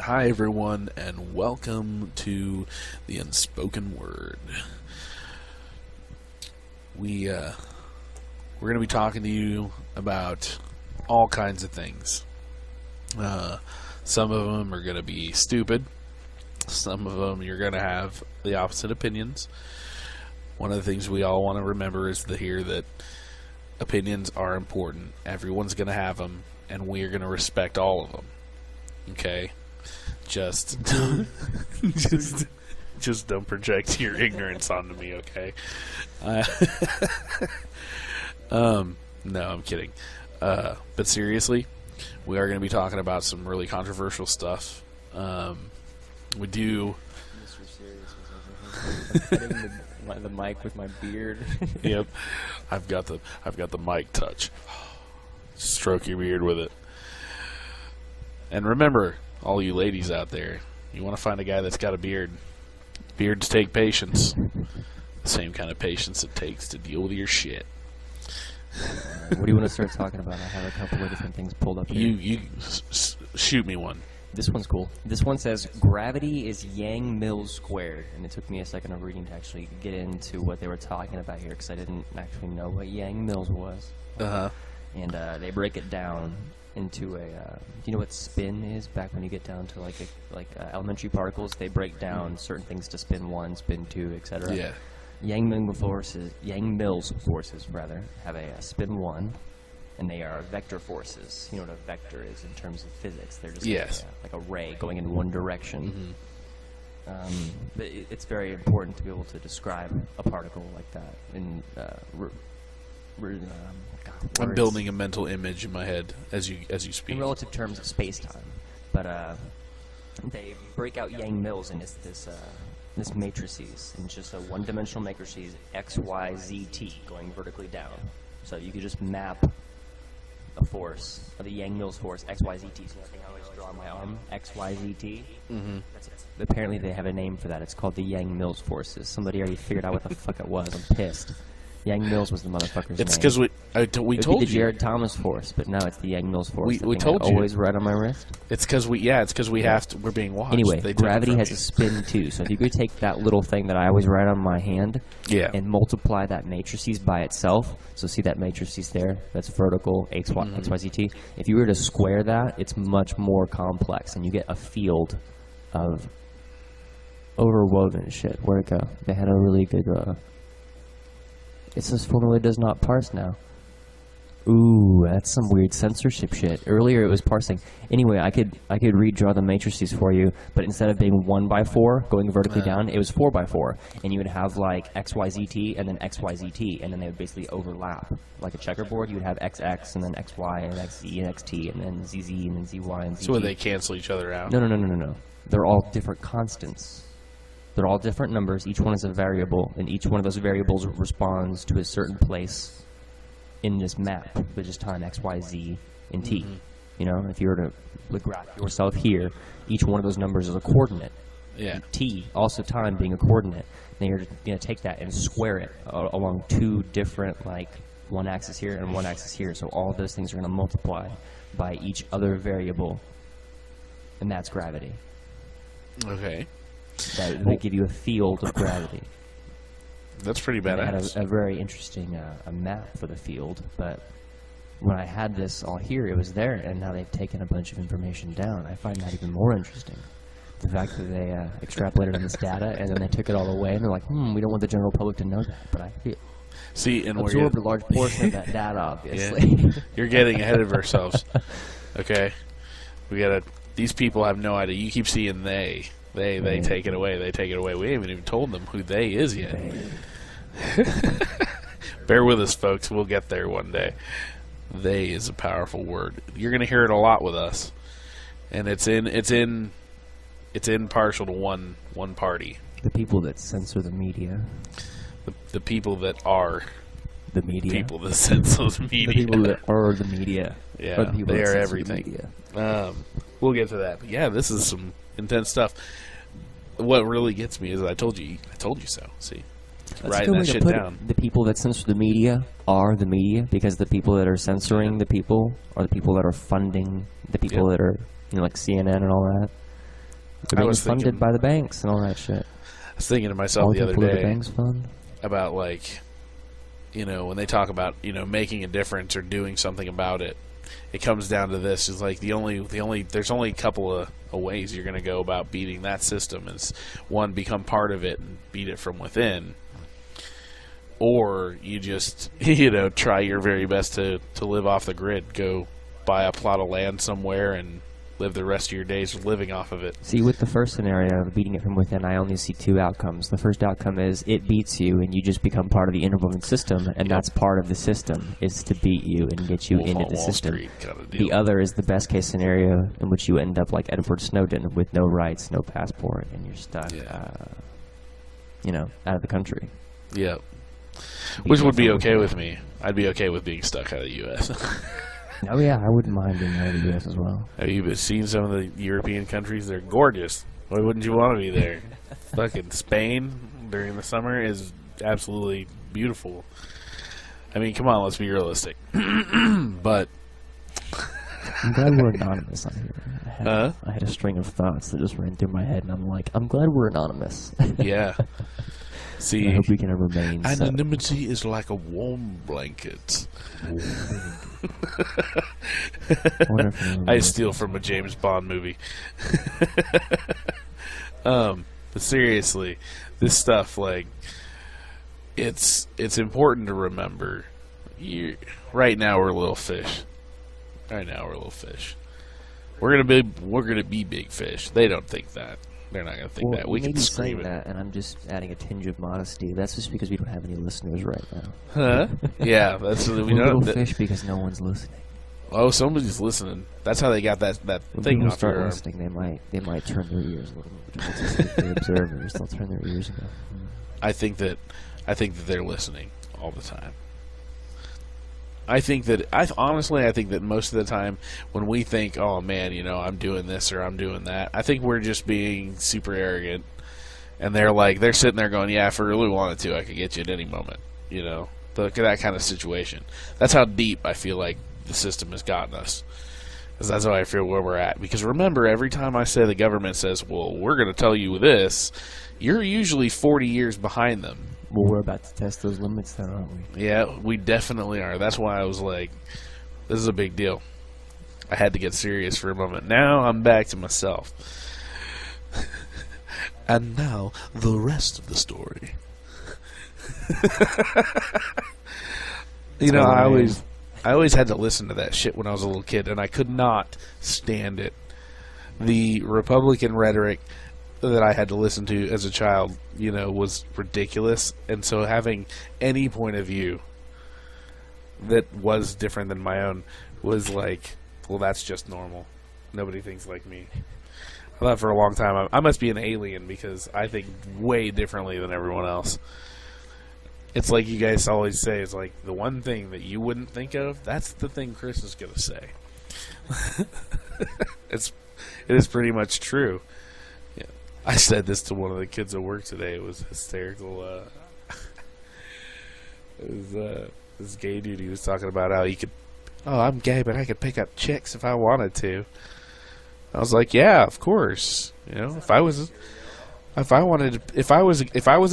Hi everyone, and welcome to the Unspoken Word. We're going to be talking to you about all kinds of things. Some of them are going to be stupid. Some of them you're going to have the opposite opinions. One of the things we all want to remember is that opinions are important. Everyone's going to have them, and we are going to respect all of them. Okay? Just don't project your ignorance onto me, okay? No, I'm kidding. But seriously, we are going to be talking about some really controversial stuff. We do. Mr. Serious was hitting the mic with my beard. Yep, I've got the mic touch. Stroke your beard with it. And remember, all you ladies out there, you want to find a guy that's got a beard. Beards take patience. The same kind of patience it takes to deal with your shit. What do you want to start talking about? I have a couple of different things pulled up here. You shoot me one. This one's cool. This one says, gravity is Yang-Mills squared. And it took me a second of reading to actually get into what they were talking about here, because I didn't actually know what Yang-Mills was. Uh-huh. And they break it down into a, do you know what spin is? Back when you get down to like elementary particles, they break down certain things to spin 1, spin 2, etc. Yeah. Yang-Mills forces have a spin 1, and they are vector forces. You know what a vector is in terms of physics? They're just like a ray going in one direction. Mm-hmm. But it's very important to be able to describe a particle like that in I'm building a mental image in my head as you speak. In relative terms of space-time. But they break out Yang-Mills in this matrices, in just a one-dimensional matrices, X, Y, Z, T, going vertically down. So you could just map a force, or the Yang-Mills force, X, Y, Z, T. So I think I always draw on my arm, X, Y, Z, T. Mm-hmm. Apparently they have a name for that. It's called the Yang-Mills forces. Somebody already figured out what the fuck it was. I'm pissed. Yang-Mills was the motherfucker's name. It's because we told you. The Jared Thomas force, but no, it's the Yang-Mills force. We told you. Always right on my wrist. It's because we have to. We're being watched. Anyway, gravity has a spin too. So if you could take that little thing that I always write on my hand, and multiply that matrices by itself. So see that matrices there? That's vertical X, Y, X, Y, Z, T. If you were to square that, it's much more complex, and you get a field of overwoven shit. Where'd it go? They had a really good. It says formula does not parse now. Ooh, that's some weird censorship shit. Earlier it was parsing. Anyway, I could redraw the matrices for you, but instead of being 1x4 going vertically down, it was 4x4, and you would have like XYZT and then XYZT, and then they would basically overlap like a checkerboard. You would have XX and then XY and XZ and XT and then ZZ and then ZY and ZT. So would they cancel each other out? No. They're all different constants. They're all different numbers. Each one is a variable, and each one of those variables responds to a certain place in this map, which is time X, Y, Z, and T. Mm-hmm. You know, if you were to graph yourself here, each one of those numbers is a coordinate. Yeah. T, also time being a coordinate. Then you're going to take that and square it along two different, like, one axis here and one axis here. So all of those things are going to multiply by each other variable, and that's gravity. Okay. That would give you a field of gravity. That's pretty badass. And I had a very interesting a map for the field, but when I had this all here, it was there, and now they've taken a bunch of information down. I find that even more interesting. The fact that they extrapolated on this data, and then they took it all away, and they're like, we don't want the general public to know that, but I absorbed a large portion of that data, obviously. Yeah. You're getting ahead of ourselves. Okay? These people have no idea. You keep seeing they take it away. They take it away. We haven't even told them who they is yet. Bear with us, folks. We'll get there one day. They is a powerful word. You're going to hear it a lot with us, and it's in partial to one party. The people that censor the media. The people that are the media. People that censor the media. The people that are the media. Yeah, the they are everything. We'll get to that. But yeah, this is some intense stuff. What really gets me is I told you so. See, writing that shit down. The people that censor the media are the media, because the people that are censoring the people are the people that are funding the people that are, like CNN and all that. They're being funded by the banks and all that shit. I was thinking to myself the other The day banks fund? about, like, you know, when they talk about, you know, making a difference or doing something about it, it comes down to this. It's like there's only a couple of ways you're going to go about beating that system. Is one, become part of it and beat it from within, or you just, you know, try your very best to live off the grid. Go buy a plot of land somewhere and live the rest of your days living off of it. See, with the first scenario of beating it from within, I only see two outcomes. The first outcome is it beats you and you just become part of the interwoven system, and that's part of the system, is to beat you and get you into the system. The other is the best case scenario, in which you end up like Edward Snowden with no rights, no passport, and you're stuck, you know, out of the country. Yeah. Which would be okay with me. I'd be okay with being stuck out of the U.S. Oh yeah, I wouldn't mind being out of the U.S. as well. Have you seen some of the European countries? They're gorgeous. Why wouldn't you want to be there? Fucking Spain during the summer is absolutely beautiful. I mean, come on, let's be realistic. But I'm glad we're anonymous on here. I had a string of thoughts that just ran through my head, and I'm like, I'm glad we're anonymous. Yeah. See, I hope we can remain. Anonymity is like a warm blanket. I steal from a James Bond movie. But seriously, this stuff, like, it's important to remember. Right now we're little fish. We're gonna be big fish. They don't think that. They're not going to think that. We can scream it. That, and I'm just adding a tinge of modesty. That's just because we don't have any listeners right now. Huh? Yeah, that's we we're little fish because no one's listening. Oh, somebody's listening. That's how they got that when thing people off start their listening, they might turn their ears a little bit. They're observers. They'll turn their ears and go. I think that they're listening all the time. I think that most of the time when we think, oh man, you know, I'm doing this or I'm doing that, I think we're just being super arrogant, and they're sitting there going, yeah, if I really wanted to, I could get you at any moment, you know, that kind of situation. That's how deep I feel like the system has gotten us, because that's how I feel where we're at. Because remember, every time I say the government says, well, we're going to tell you this, you're usually 40 years behind them. Well, we're about to test those limits then, aren't we? Yeah, we definitely are. That's why I was like, this is a big deal. I had to get serious for a moment. Now I'm back to myself. And now, the rest of the story. You know, I always had to listen to that shit when I was a little kid, and I could not stand it. The Republican rhetoric that I had to listen to as a child, you know, was ridiculous. And so having any point of view that was different than my own was like, well, that's just normal. Nobody thinks like me. I thought for a long time I must be an alien because I think way differently than everyone else. It's like you guys always say, it's like the one thing that you wouldn't think of, that's the thing Chris is going to say. It is pretty much true. I said this to one of the kids at work today. It was hysterical. It was this gay dude. He was talking about how he could. Oh, I'm gay, but I could pick up chicks if I wanted to. I was like, yeah, of course. You know, if I was a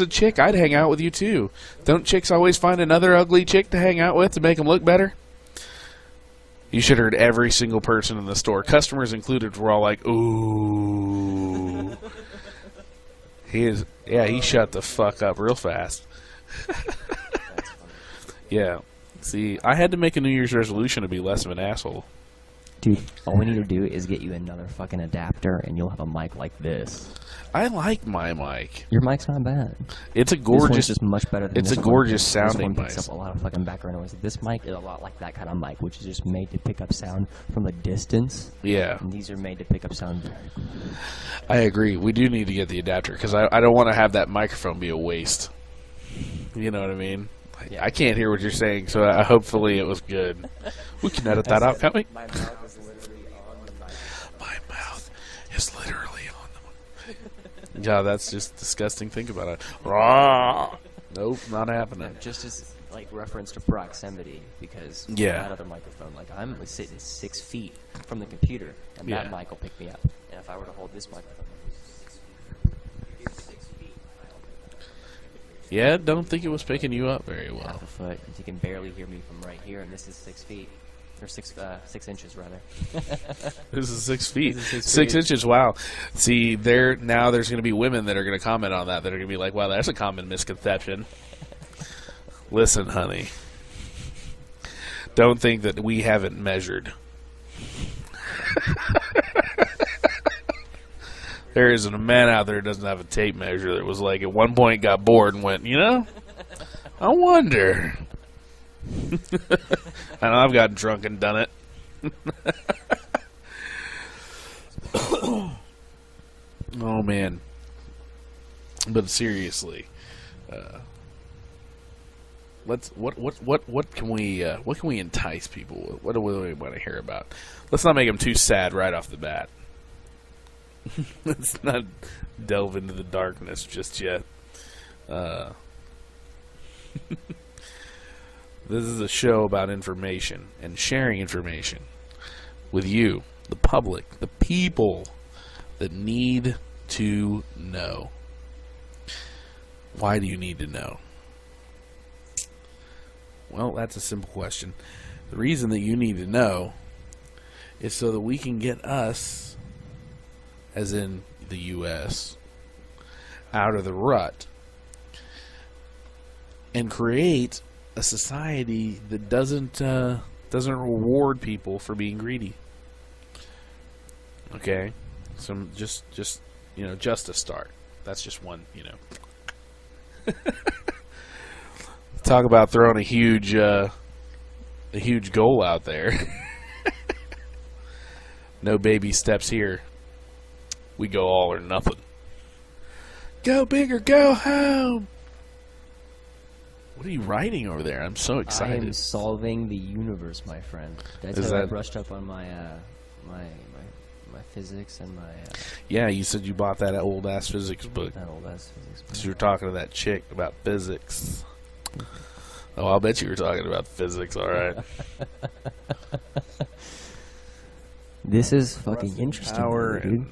chick, I'd hang out with you too. Don't chicks always find another ugly chick to hang out with to make them look better? You should have heard every single person in the store, customers included, were all like, ooh. He shut the fuck up real fast. Yeah. See, I had to make a New Year's resolution to be less of an asshole. Dude, all we need to do is get you another fucking adapter, and you'll have a mic like this. I like my mic. Your mic's not bad. It's a gorgeous. This one's just much better than it's this a gorgeous one. sounding mic. This one picks mic. up a lot of fucking background noise. This mic is a lot like that kind of mic, which is just made to pick up sound from a distance. Yeah. And these are made to pick up sound. I agree. We do need to get the adapter because I don't want to have that microphone be a waste. You know what I mean? Yeah. I can't hear what you're saying, so hopefully it was good. We can edit that out, can't we? My mouth is literally on the mic. My mouth is literally on the mic. Yeah, that's just disgusting. Think about it. Raw. Nope, not happening. Just as like reference to proximity because that other microphone, like I'm sitting 6 feet from the computer, and that mic will pick me up. And if I were to hold this microphone, Yeah, don't think it was picking you up very well. half a foot, and you can barely hear me from right here, and this is 6 feet. Or 6 inches, rather. This is 6 feet. This is 6 6 feet. inches, wow. See, now there's going to be women that are going to comment on that are going to be like, wow, that's a common misconception. Listen, honey. Don't think that we haven't measured. There isn't a man out there who doesn't have a tape measure that was like, at one point got bored and went, I wonder. I know I've gotten drunk and done it. Oh man! But seriously, what can we entice people with? What do we want to hear about? Let's not make them too sad right off the bat. Let's not delve into the darkness just yet. This is a show about information and sharing information with you, the public, the people that need to know. Why do you need to know? Well, that's a simple question. The reason that you need to know is so that we can get us, as in the U.S., out of the rut and create a society that doesn't reward people for being greedy. Okay, so just a start. That's just one. Talk about throwing a huge goal out there. No baby steps here. We go all or nothing. Go big or go home. What are you writing over there? I'm so excited. I am solving the universe, my friend. Did I tell you I brushed up on my my physics and my... Yeah, you said you bought that old-ass physics book. That old-ass physics book. So you were talking to that chick about physics. Oh, I'll bet you were talking about physics, all right. This is fucking interesting, Power dude.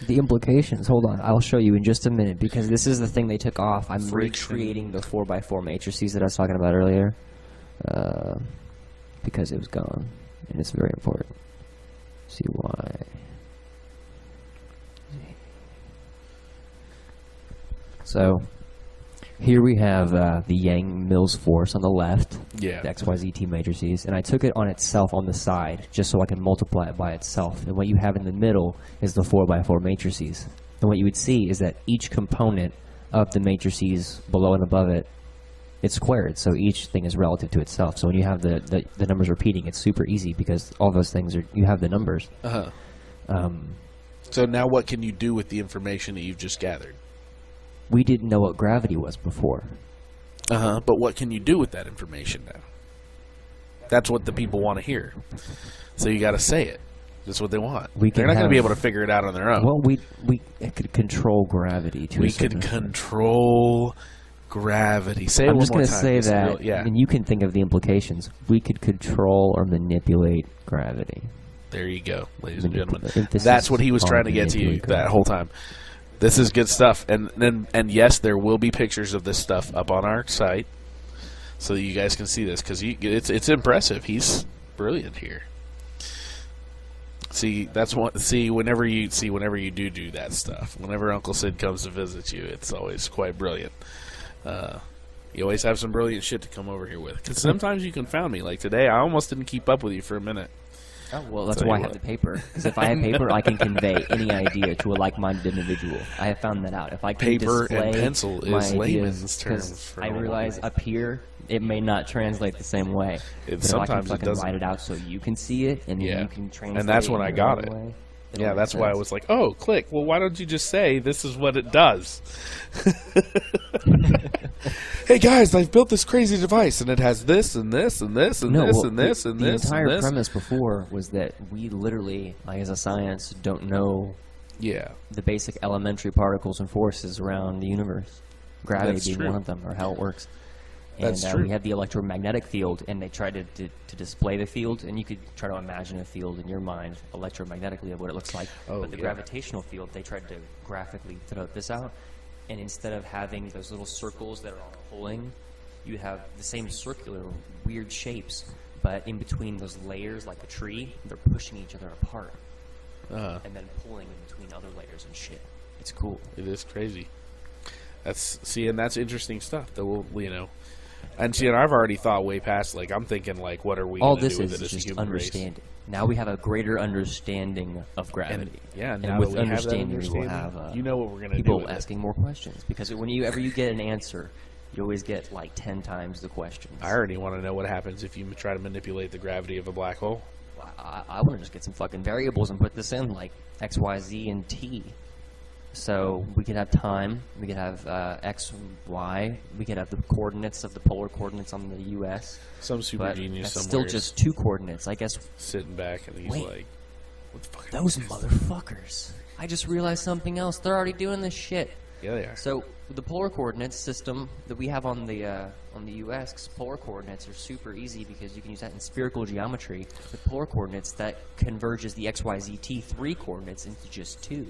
The implications. Hold on. I'll show you in just a minute, because this is the thing they took off. I'm recreating the 4x4 matrices that I was talking about earlier, because it was gone, and it's very important. See why. So here we have the Yang-Mills force on the left, Yeah. the XYZ matrices, and I took it on itself on the side just so I can multiply it by itself. And what you have in the middle is the 4x4 matrices. And what you would see is that each component of the matrices below and above it, it's squared, so each thing is relative to itself. So when you have the numbers repeating, it's super easy because all those things are, you have the numbers. So now what can you do with the information that you've just gathered? We didn't know what gravity was before. But what can you do with that information now? That's what the people want to hear. So you got to say it. That's what they want. They're not going to be able to figure it out on their own. Well, we could control gravity to a certain We could extent. control gravity. Say it I'm one just more going to time. say It's that, real- yeah. and you can think of the implications. We could control or manipulate gravity. There you go, ladies and gentlemen. Emphasis That's what he was on trying to get to you manipulate that gravity. whole time. This is good stuff, and yes, there will be pictures of this stuff up on our site, so that you guys can see this, because it's impressive. He's brilliant here. See, that's what. Whenever you do that stuff, whenever Uncle Sid comes to visit you, it's always quite brilliant. You always have some brilliant shit to come over here with. Because sometimes you confound me. Like today, I almost didn't keep up with you for a minute. Oh, well, that's Tell why I you have what. the paper. Because if I have paper, I can convey any idea to a like-minded individual. I have found that out. If I can Paper display and pencil my is ideas, layman's terms 'cause for I normal realize people. up here it may not translate the same way. But if I Sometimes can it fucking doesn't. write it out so you can see it, and Yeah. then you can translate And that's it when in I your got own it. way, it'll Yeah, make that's why I sense. was like, oh, click. Well, why don't you just say this is what it does? Hey, guys, I've built this crazy device, and it has this and this and this and this well, and this and the this entire and this. premise before was that we literally, like as a science, don't know Yeah, the basic elementary particles and forces around the universe. Gravity That's being true. one of them, or how it works. And That's true. we have the electromagnetic field, and they tried to display the field, and you could try to imagine a field in your mind electromagnetically of what it looks like. Oh, but the yeah. gravitational field, they tried to graphically throw this out, and instead of having those little circles that are all pulling, you have the same circular weird shapes, but in between those layers, like a tree, they're pushing each other apart, and then pulling in between other layers and shit. It's cool. It is crazy. And that's interesting stuff. That will, and see, and I've already thought way past. Like, I'm thinking, like, what are we All going to this do with is it as a just human race? understanding. Now we have a greater understanding of gravity. And and now with that we have that understanding, we will have what we're going to do people with asking more questions. Because whenever you get an answer, you always get like 10 times the questions. I already want to know what happens if you try to manipulate the gravity of a black hole. I want to just get some fucking variables and put this in, like X, Y, Z, and T. So we could have time, we could have X and Y, we could have the coordinates of the polar coordinates on the U.S. Some super but genius that's somewhere still just 2 coordinates, I guess. Sitting back and he's Wait. like, what the fuck? Those motherfuckers. I just realized something else. They're already doing this shit. Yeah, they are. So the polar coordinates system that we have on the U.S. polar coordinates are super easy because you can use that in spherical geometry. With polar coordinates, that converges the X, Y, Z, T 3 coordinates into just 2.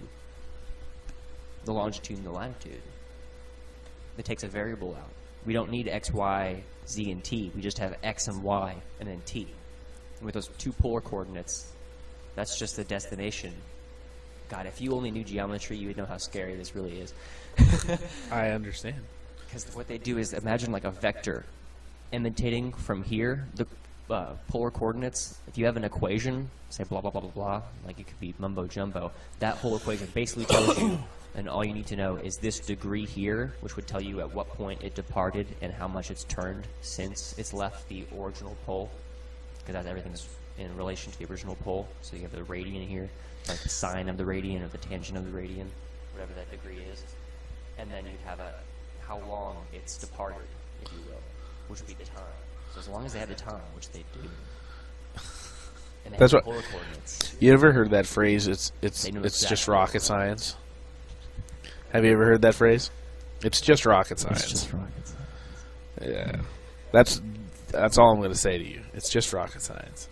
The longitude and the latitude. It takes a variable out. We don't need X, Y, Z, and T. We just have X and Y and then T. And with those 2 polar coordinates, that's just the destination. God, if you only knew geometry, you would know how scary this really is. I understand. Because what they do is imagine like a vector imitating from here the polar coordinates. If you have an equation, say blah, blah, blah, blah, blah, like it could be mumbo jumbo, that whole equation basically tells you, and all you need to know is this degree here, which would tell you at what point it departed and how much it's turned since it's left the original pole, because everything's in relation to the original pole. So you have the radian here, like the sine of the radian or the tangent of the radian, whatever that degree is. And then you'd have how long it's departed, if you will, which would be the time. So as long as they have the time, which they do, and they That's have what. polar coordinates. You ever heard that phrase? It's know just exactly rocket science. Have you ever heard that phrase? It's just rocket science. It's just rocket science. Yeah, that's all I'm going to say to you. It's just rocket science.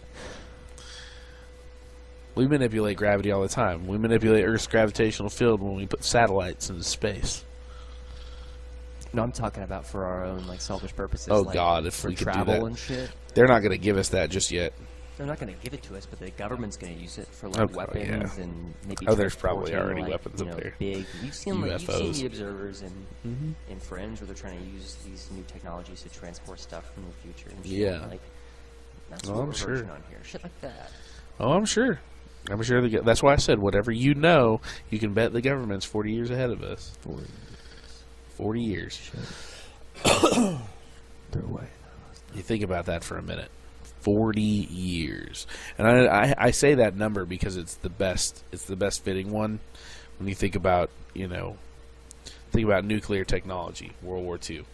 We manipulate gravity all the time. We manipulate Earth's gravitational field when we put satellites into space. No, I'm talking about for our own like selfish purposes. Oh like, God, if for we could do travel that. and shit. They're not going to give us that just yet. They're not going to give it to us, but the government's going to use it for Oh, like weapons yeah. and maybe. There's probably transporting, already like, weapons you up know, there. Big. You've seen UFOs. the observers in Fringe where they're trying to use these new technologies to transport stuff from the future. And shit. Yeah. Like, that's Oh, what I'm we're sure. working on here. Shit like that. Oh, I'm sure. I'm sure. That's why I said whatever you know, you can bet the government's 40 years ahead of us. 40 years. They're away. You think about that for a minute. 40 years. And I say that number because it's the best fitting one when you think about, nuclear technology, World War II.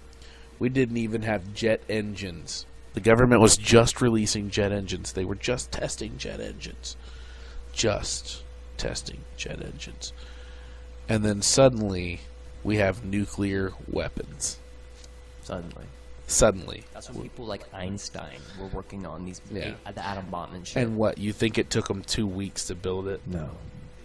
We didn't even have jet engines. The government was just releasing jet engines. They were just testing jet engines. Just testing jet engines. And then suddenly we have nuclear weapons. Suddenly. That's when people like Einstein were working on these Yeah. the atom bomb and shit. And what, you think it took them 2 weeks to build it? No.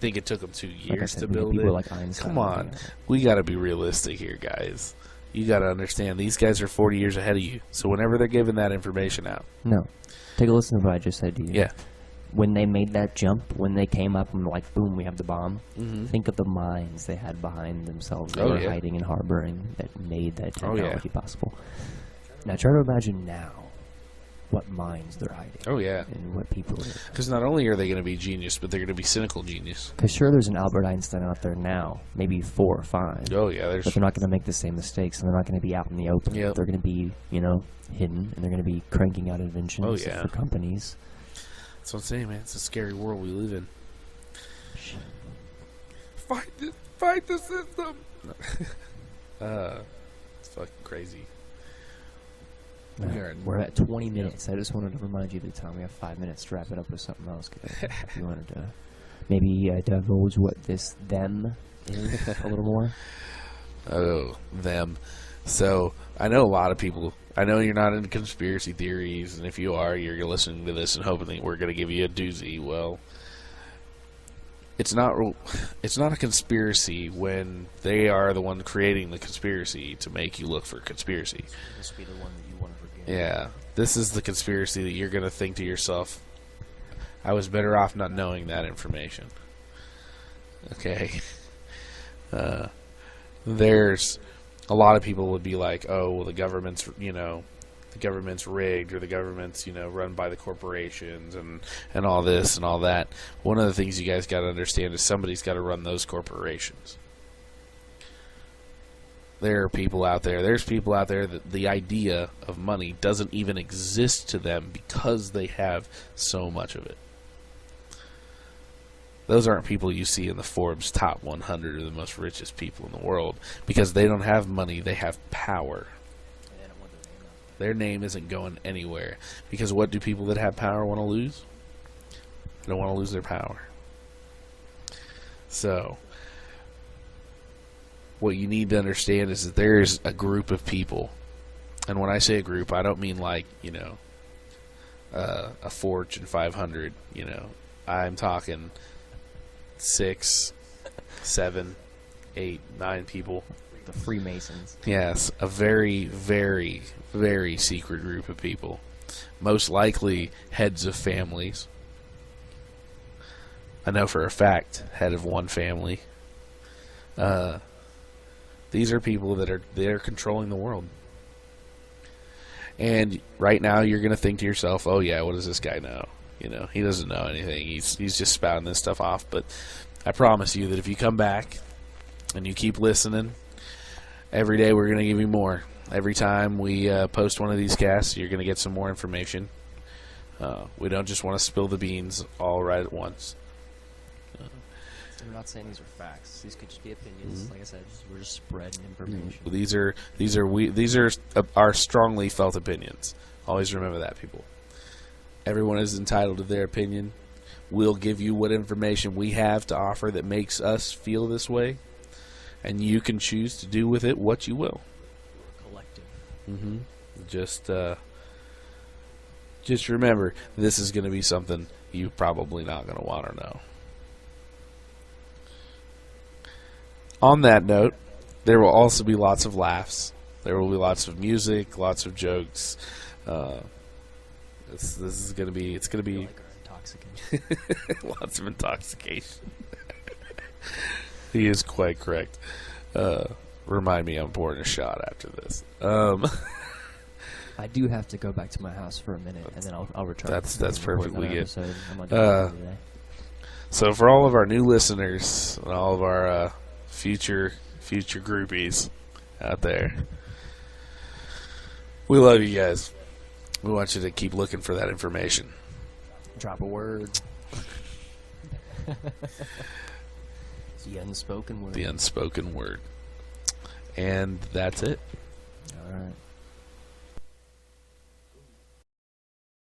Think it took them 2 Like I years said, to we know build people it? like Einstein Come on. doing it. We got to be realistic here, guys. You got to understand, these guys are 40 years ahead of you. So whenever they're giving that information out. No. Take a listen to what I just said to you. Yeah. When they made that jump, when they came up and like, boom, we have the bomb, think of the minds they had behind themselves that Oh, were yeah. hiding and harboring that made that Oh, yeah. technology possible. Now try to imagine now what minds they're hiding. Oh, yeah. And what people are. Because not only are they going to be genius, but they're going to be cynical genius. Because sure, there's an Albert Einstein out there now, maybe 4 or 5. Oh, yeah. But they're not going to make the same mistakes, and they're not going to be out in the open. Yep. They're going to be, hidden, and they're going to be cranking out inventions Oh, yeah. for companies. That's what I'm saying, man. It's a scary world we live in. Fight the system! It's fucking crazy. We're at 20 minutes. I just wanted to remind you of the time. We have 5 minutes to wrap it up with something else. If you wanted to maybe divulge what this them is a little more. Oh, them. So I know a lot of people. I know you're not into conspiracy theories, and if you are, you're listening to this and hoping that we're going to give you a doozy. Well, it's not a conspiracy when they are the one creating the conspiracy to make you look for conspiracy. This will be the one that you want to forget. Yeah, this is the conspiracy that you're going to think to yourself, I was better off not knowing that information. Okay. There's a lot of people would be like, oh, well, the government's rigged, or the government's, run by the corporations and all this and all that. One of the things you guys got to understand is somebody's got to run those corporations. There's people out there that the idea of money doesn't even exist to them because they have so much of it. Those aren't people you see in the Forbes top 100 of the most richest people in the world, because they don't have money, they have power. Their name isn't going anywhere, because what do people that have power want to lose? They don't want to lose their power. So, what you need to understand is that there's a group of people, and when I say a group, I don't mean like, a Fortune 500, I'm talking 6, 7, 8, 9 people. The Freemasons. Yes, a very, very, very secret group of people. Most likely heads of families. I know for a fact, head of one family. These are people that are controlling the world. And right now you're going to think to yourself, oh yeah, what does this guy know? He doesn't know anything. He's just spouting this stuff off. But I promise you that if you come back and you keep listening, every day we're going to give you more. Every time we post one of these casts, you're going to get some more information. We don't just want to spill the beans all right at once. We're not saying these are facts. These could just be opinions. Mm-hmm. Like I said, we're just spreading information. These are our strongly felt opinions. Always remember that, people. Everyone is entitled to their opinion. We'll give you what information we have to offer that makes us feel this way, and you can choose to do with it what you will. Collective. Mm-hmm. Just remember, this is going to be something you're probably not going to want to know. On that note, there will also be lots of laughs. There will be lots of music, lots of jokes. This is going to be. It's going to be lots of intoxication. He is quite correct. Remind me, I'm pouring a shot after this. I do have to go back to my house for a minute, and then I'll return. That's perfectly good. So for all of our new listeners and all of our future groupies out there, we love you guys. We want you to keep looking for that information. Drop a word. The unspoken word. The unspoken word. And that's it. All right.